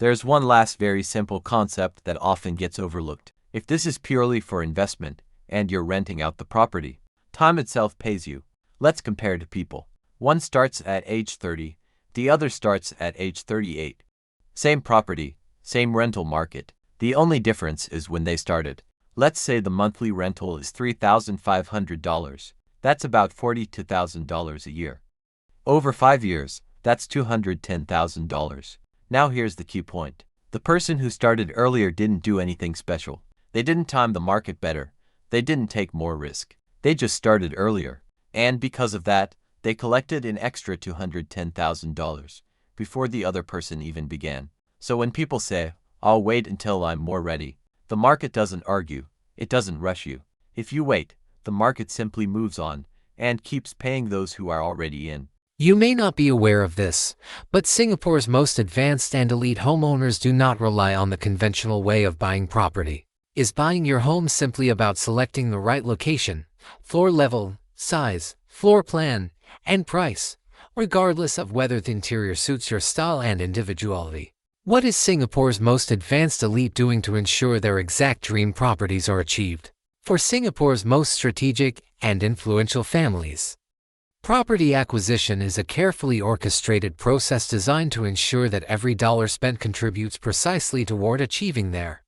There's one last very simple concept that often gets overlooked. If this is purely for investment and you're renting out the property, time itself pays you. Let's compare to people. One starts at age 30, the other starts at age 38. Same property, same rental market. The only difference is when they started. Let's say the monthly rental is $3,500. That's about $42,000 a year. Over 5 years, that's $210,000. Now here's the key point. The person who started earlier didn't do anything special. They didn't time the market better. They didn't take more risk. They just started earlier. And because of that, they collected an extra $210,000 before the other person even began. So when people say, "I'll wait until I'm more ready," the market doesn't argue. It doesn't rush you. If you wait, the market simply moves on and keeps paying those who are already in. You may not be aware of this, but Singapore's most advanced and elite homeowners do not rely on the conventional way of buying property. Is buying your home simply about selecting the right location, floor level, size, floor plan, and price, regardless of whether the interior suits your style and individuality? What is Singapore's most advanced elite doing to ensure their exact dream properties are achieved? For Singapore's most strategic and influential families, property acquisition is a carefully orchestrated process designed to ensure that every dollar spent contributes precisely toward achieving their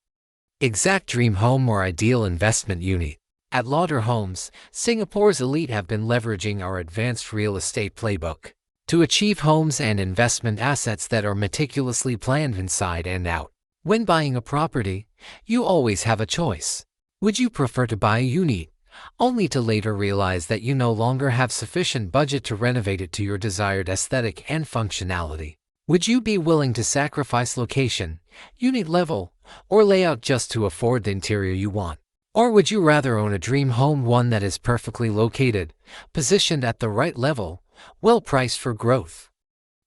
exact dream home or ideal investment unit. At Lauder Homes, Singapore's elite have been leveraging our advanced real estate playbook to achieve homes and investment assets that are meticulously planned inside and out. When buying a property, you always have a choice. Would you prefer to buy a unit, only to later realize that you no longer have sufficient budget to renovate it to your desired aesthetic and functionality? Would you be willing to sacrifice location, unit level, or layout just to afford the interior you want? Or would you rather own a dream home, one that is perfectly located, positioned at the right level, well priced for growth,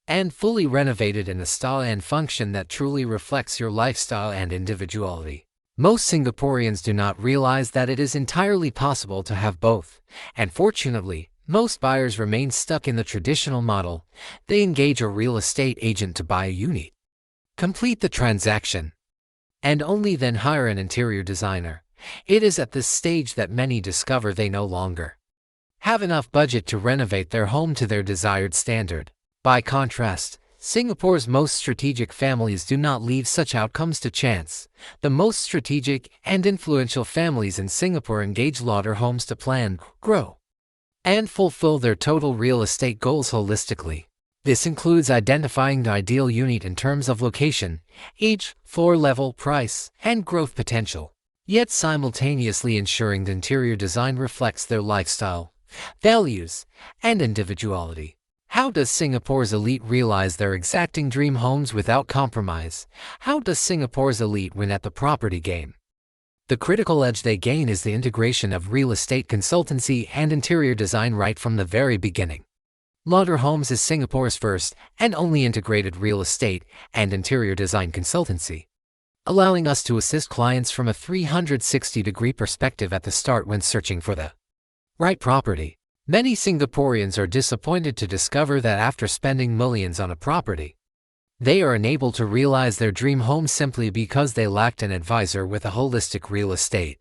and fully renovated in a style and function that truly reflects your lifestyle and individuality? Most Singaporeans do not realize that it is entirely possible to have both, and fortunately, most buyers remain stuck in the traditional model. They engage a real estate agent to buy a unit, complete the transaction, and only then hire an interior designer. It is at this stage that many discover they no longer have enough budget to renovate their home to their desired standard. By contrast, Singapore's most strategic families do not leave such outcomes to chance. The most strategic and influential families in Singapore engage Lauder Homes to plan, grow, and fulfill their total real estate goals holistically. This includes identifying the ideal unit in terms of location, age, floor level, price, and growth potential, yet simultaneously ensuring the interior design reflects their lifestyle, values, and individuality. How does Singapore's elite realize their exacting dream homes without compromise? How does Singapore's elite win at the property game? The critical edge they gain is the integration of real estate consultancy and interior design right from the very beginning. Lauder Homes is Singapore's first and only integrated real estate and interior design consultancy, allowing us to assist clients from a 360-degree perspective at the start when searching for the right property. Many Singaporeans are disappointed to discover that after spending millions on a property, they are unable to realize their dream home simply because they lacked an advisor with a holistic real estate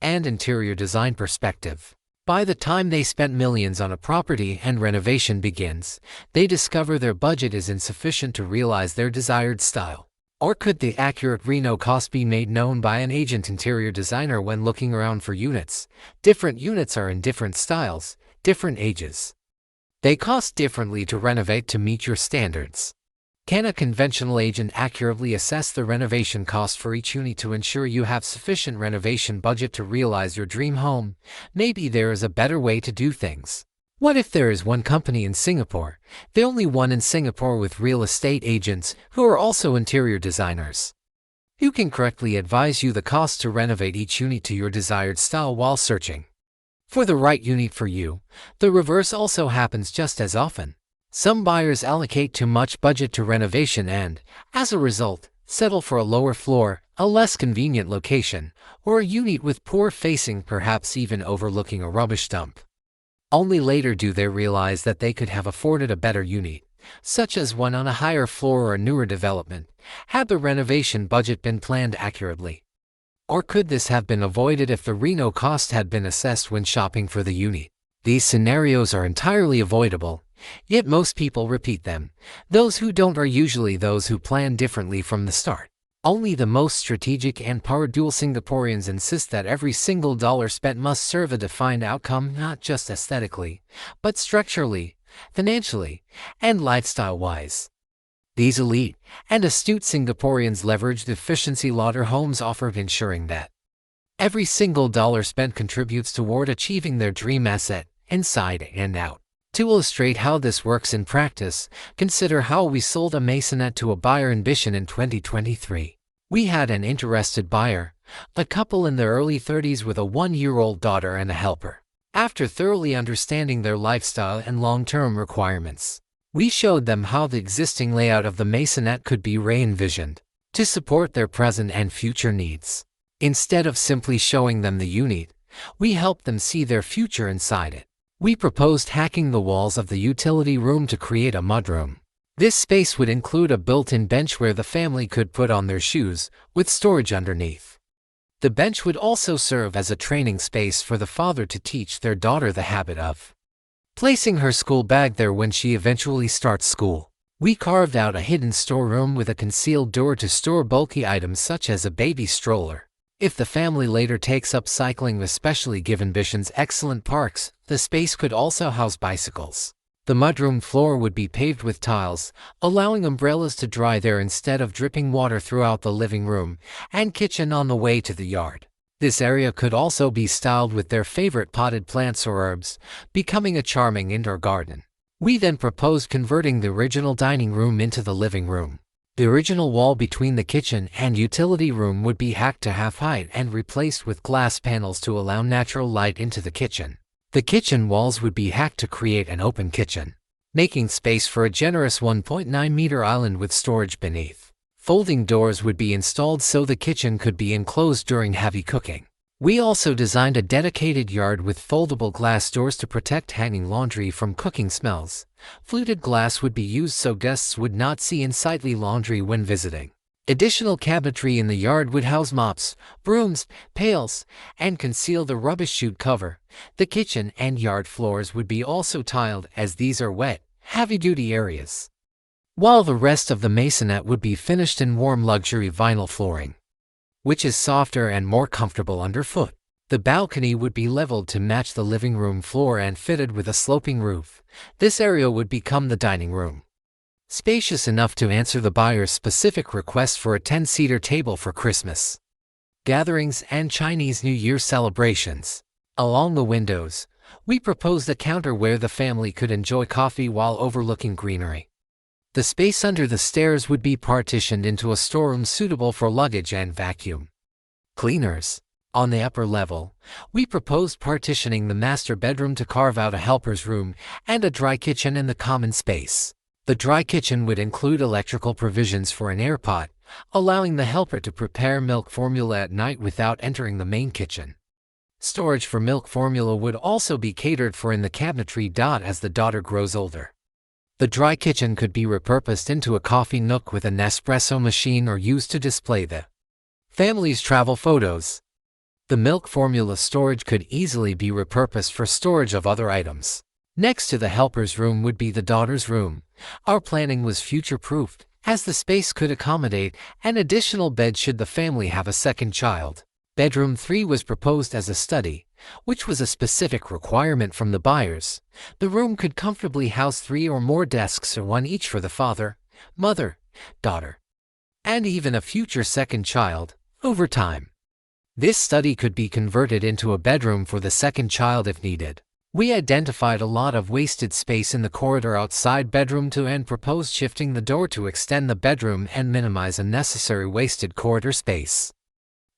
and interior design perspective. By the time they spent millions on a property and renovation begins, they discover their budget is insufficient to realize their desired style. Or could the accurate reno cost be made known by an agent interior designer when looking around for units? Different units are in different styles, different ages. They cost differently to renovate to meet your standards. Can a conventional agent accurately assess the renovation cost for each unit to ensure you have sufficient renovation budget to realize your dream home? Maybe there is a better way to do things. What if there is one company in Singapore, the only one in Singapore with real estate agents who are also interior designers, who can correctly advise you the cost to renovate each unit to your desired style while searching for the right unit for you? The reverse also happens just as often. Some buyers allocate too much budget to renovation and, as a result, settle for a lower floor, a less convenient location, or a unit with poor facing, perhaps even overlooking a rubbish dump. Only later do they realize that they could have afforded a better unit. such as one on a higher floor or a newer development, had the renovation budget been planned accurately? Or could this have been avoided if the reno cost had been assessed when shopping for the unit? These scenarios are entirely avoidable, yet most people repeat them. Those who don't are usually those who plan differently from the start. Only the most strategic and power-dual Singaporeans insist that every single dollar spent must serve a defined outcome, not just aesthetically, but structurally, financially, and lifestyle-wise. These elite and astute Singaporeans leverage the efficiency Lauder Homes offered, ensuring that every single dollar spent contributes toward achieving their dream asset, inside and out. To illustrate how this works in practice, consider how we sold a maisonette to a buyer in Bishan in 2023. We had an interested buyer, a couple in their early 30s with a 1-year-old daughter and a helper. After thoroughly understanding their lifestyle and long-term requirements, we showed them how the existing layout of the maisonette could be re-envisioned to support their present and future needs. Instead of simply showing them the unit, we helped them see their future inside it. We proposed hacking the walls of the utility room to create a mudroom. This space would include a built-in bench where the family could put on their shoes, with storage underneath. The bench would also serve as a training space for the father to teach their daughter the habit of placing her school bag there when she eventually starts school. We carved out a hidden storeroom with a concealed door to store bulky items such as a baby stroller. If the family later takes up cycling, especially given Bishan's excellent parks, the space could also house bicycles. The mudroom floor would be paved with tiles, allowing umbrellas to dry there instead of dripping water throughout the living room and kitchen on the way to the yard. This area could also be styled with their favorite potted plants or herbs, becoming a charming indoor garden. We then proposed converting the original dining room into the living room. The original wall between the kitchen and utility room would be hacked to half height and replaced with glass panels to allow natural light into the kitchen. The kitchen walls would be hacked to create an open kitchen, making space for a generous 1.9-meter island with storage beneath. Folding doors would be installed so the kitchen could be enclosed during heavy cooking. We also designed a dedicated yard with foldable glass doors to protect hanging laundry from cooking smells. Fluted glass would be used so guests would not see unsightly laundry when visiting. Additional cabinetry in the yard would house mops, brooms, pails, and conceal the rubbish chute cover. The kitchen and yard floors would be also tiled, as these are wet, heavy-duty areas, while the rest of the maisonette would be finished in warm luxury vinyl flooring, which is softer and more comfortable underfoot. The balcony would be leveled to match the living room floor and fitted with a sloping roof. This area would become the dining room, spacious enough to answer the buyer's specific request for a 10-seater table for Christmas gatherings and Chinese New Year celebrations. Along the windows, we proposed a counter where the family could enjoy coffee while overlooking greenery. The space under the stairs would be partitioned into a storeroom suitable for luggage and vacuum cleaners. On the upper level, we proposed partitioning the master bedroom to carve out a helper's room and a dry kitchen in the common space. The dry kitchen would include electrical provisions for an air pot, allowing the helper to prepare milk formula at night without entering the main kitchen. Storage for milk formula would also be catered for in the cabinetry. As the daughter grows older, the dry kitchen could be repurposed into a coffee nook with a Nespresso machine or used to display the family's travel photos. The milk formula storage could easily be repurposed for storage of other items. Next to the helper's room would be the daughter's room. Our planning was future-proofed, as the space could accommodate an additional bed should the family have a second child. Bedroom 3 was proposed as a study, which was a specific requirement from the buyers. The room could comfortably house 3 or more desks, or one each for the father, mother, daughter, and even a future second child, over time. This study could be converted into a bedroom for the second child if needed. We identified a lot of wasted space in the corridor outside bedroom 2 and proposed shifting the door to extend the bedroom and minimize unnecessary wasted corridor space.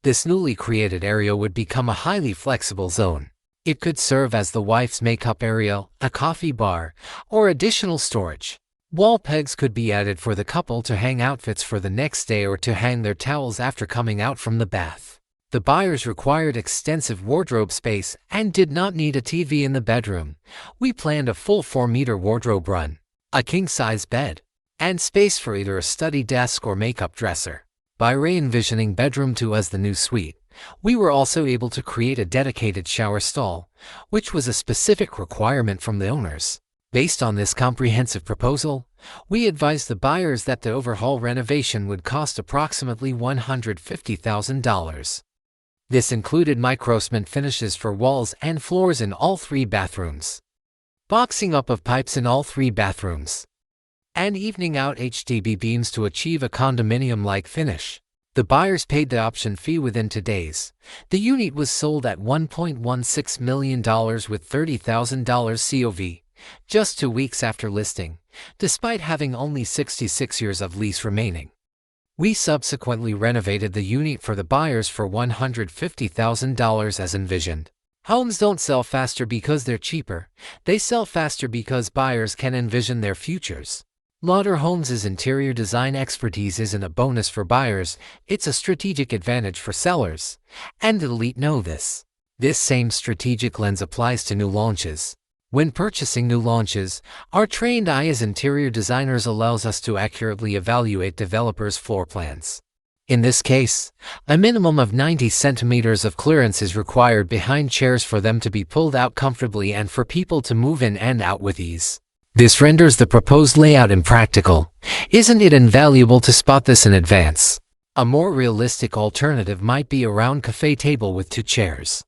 This newly created area would become a highly flexible zone. It could serve as the wife's makeup area, a coffee bar, or additional storage. Wall pegs could be added for the couple to hang outfits for the next day or to hang their towels after coming out from the bath. The buyers required extensive wardrobe space and did not need a TV in the bedroom. We planned a full 4-meter wardrobe run. a king-size bed, and space for either a study desk or makeup dresser. By re-envisioning Bedroom 2 as the new suite, we were also able to create a dedicated shower stall, which was a specific requirement from the owners. Based on this comprehensive proposal, we advised the buyers that the overhaul renovation would cost approximately $150,000. This included micro-cement finishes for walls and floors in all 3 bathrooms, boxing up of pipes in all 3 bathrooms, and evening out HDB beams to achieve a condominium-like finish. The buyers paid the option fee within 2 days. The unit was sold at $1.16 million with $30,000 COV, just 2 weeks after listing, despite having only 66 years of lease remaining. We subsequently renovated the unit for the buyers for $150,000 as envisioned. Homes don't sell faster because they're cheaper. They sell faster because buyers can envision their futures. Lauder Homes' interior design expertise isn't a bonus for buyers, it's a strategic advantage for sellers. And the elite know this. This same strategic lens applies to new launches. When purchasing new launches, our trained eye as interior designers allows us to accurately evaluate developers' floor plans. In this case, a minimum of 90 centimeters of clearance is required behind chairs for them to be pulled out comfortably and for people to move in and out with ease. This renders the proposed layout impractical. Isn't it invaluable to spot this in advance? A more realistic alternative might be a round cafe table with 2 chairs.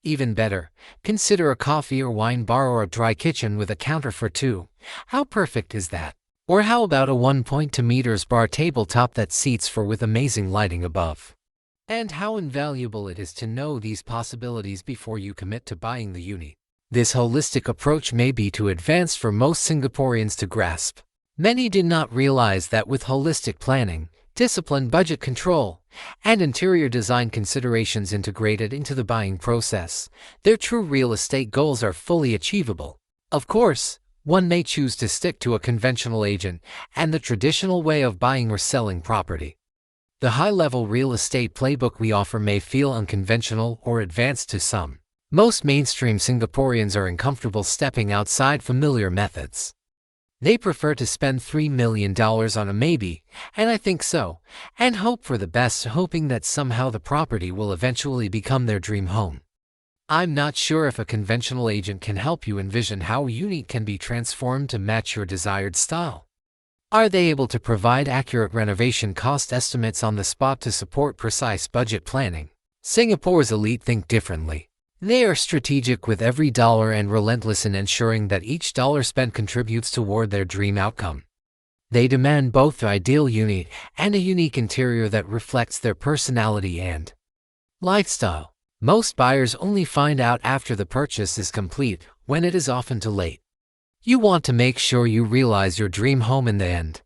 Even better, consider a coffee or wine bar or a dry kitchen with a counter for 2. How perfect is that? Or how about a 1.2 meters bar tabletop that seats 4 with amazing lighting above? And how invaluable it is to know these possibilities before you commit to buying the unit. This holistic approach may be too advanced for most Singaporeans to grasp. Many did not realize that with holistic planning, disciplined budget control, and interior design considerations integrated into the buying process, their true real estate goals are fully achievable. Of course, one may choose to stick to a conventional agent and the traditional way of buying or selling property. The high-level real estate playbook we offer may feel unconventional or advanced to some. Most mainstream Singaporeans are uncomfortable stepping outside familiar methods. They prefer to spend $3 million on a maybe, and I think so, and hope for the best, hoping that somehow the property will eventually become their dream home. I'm not sure if a conventional agent can help you envision how a unit can be transformed to match your desired style. Are they able to provide accurate renovation cost estimates on the spot to support precise budget planning? Singapore's elite think differently. They are strategic with every dollar and relentless in ensuring that each dollar spent contributes toward their dream outcome. They demand both the ideal unit and a unique interior that reflects their personality and lifestyle. Most buyers only find out after the purchase is complete, when it is often too late. You want to make sure you realize your dream home in the end.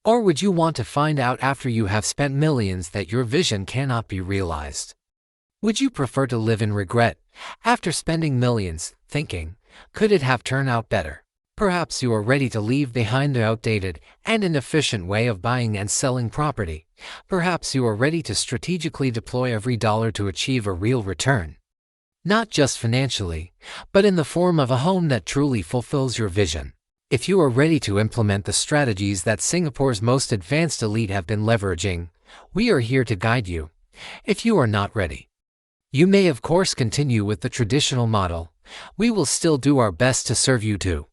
Or would you want to find out after you have spent millions that your vision cannot be realized? Would you prefer to live in regret after spending millions, thinking, could it have turned out better? Perhaps you are ready to leave behind the outdated and inefficient way of buying and selling property. Perhaps you are ready to strategically deploy every dollar to achieve a real return. Not just financially, but in the form of a home that truly fulfills your vision. If you are ready to implement the strategies that Singapore's most advanced elite have been leveraging, we are here to guide you. If you are not ready, you may of course continue with the traditional model. We will still do our best to serve you too.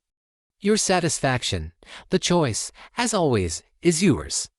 Your satisfaction, the choice, as always, is yours.